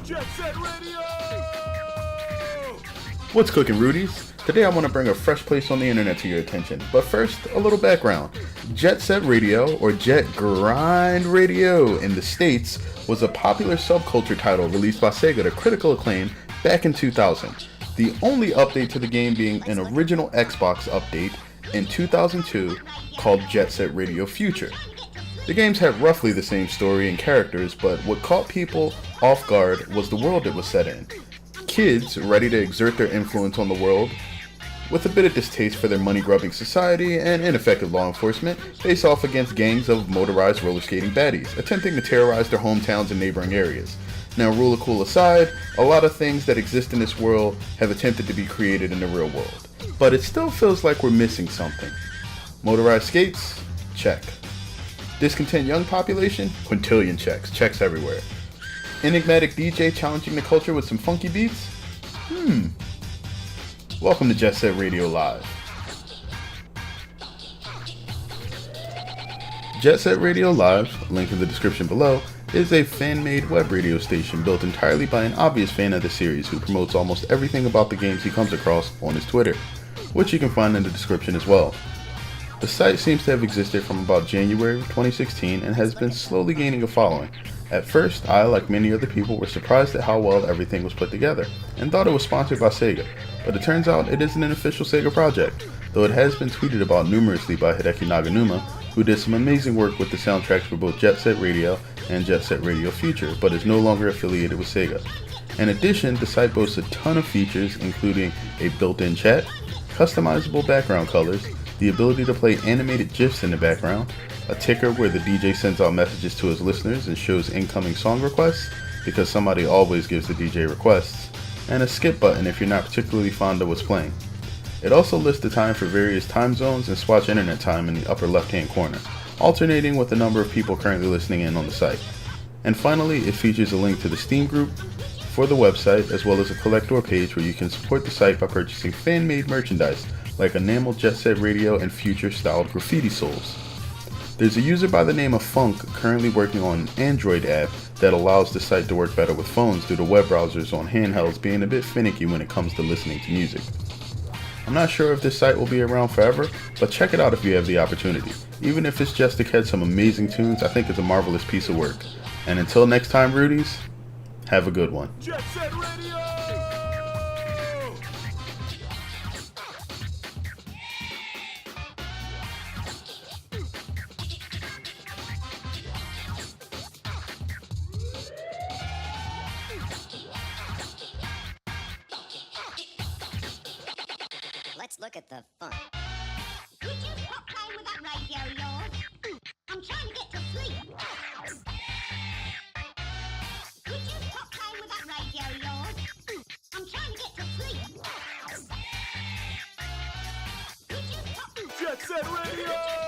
Jet Set Radio! What's cooking, Rudies? Today I want to bring a fresh place on the internet to your attention. But first, a little background. Jet Set Radio, or Jet Grind Radio in the States, was a popular subculture title released by Sega to critical acclaim back in 2000. The only update to the game being an original Xbox update in 2002 called Jet Set Radio Future. The games had roughly the same story and characters, but what caught people off guard was the world it was set in. Kids ready to exert their influence on the world, with a bit of distaste for their money-grubbing society and ineffective law enforcement, face off against gangs of motorized roller skating baddies, attempting to terrorize their hometowns and neighboring areas. Now, rule of cool aside, a lot of things that exist in this world have attempted to be created in the real world. But it still feels like we're missing something. Motorized skates? Check. Discontent young population? Quintillion checks. Checks everywhere. Enigmatic DJ challenging the culture with some funky beats? Welcome to Jetsetradio Live. Jetsetradio Live, link in the description below, is a fan-made web radio station built entirely by an obvious fan of the series who promotes almost everything about the games he comes across on his Twitter, which you can find in the description as well. The site seems to have existed from about January 2016 and has been slowly gaining a following. At first, I, like many other people, were surprised at how well everything was put together, and thought it was sponsored by Sega, but it turns out it isn't an official Sega project, though it has been tweeted about numerously by Hideki Naganuma, who did some amazing work with the soundtracks for both Jet Set Radio and Jet Set Radio Future, but is no longer affiliated with Sega. In addition, the site boasts a ton of features, including a built-in chat, customizable background colors, the ability to play animated GIFs in the background, a ticker where the DJ sends out messages to his listeners and shows incoming song requests, because somebody always gives the DJ requests, and a skip button if you're not particularly fond of what's playing. It also lists the time for various time zones and Swatch internet time in the upper left-hand corner, alternating with the number of people currently listening in on the site. And finally, it features a link to the Steam group for the website, as well as a collector page where you can support the site by purchasing fan-made merchandise like enameled Jet Set Radio and Future-styled graffiti souls. There's a user by the name of Funk currently working on an Android app that allows the site to work better with phones due to web browsers on handhelds being a bit finicky when it comes to listening to music. I'm not sure if this site will be around forever, but check it out if you have the opportunity. Even if it's just to catch some amazing tunes, I think it's a marvelous piece of work. And until next time, Rudies, have a good one. Jet Set Radio! Let's look at the fun. Could you stop playing with that radio of yours? I'm trying to get to sleep. Could you stop playing with that radio of yours? I'm trying to get to sleep. Could you stop? Jet Set Radio!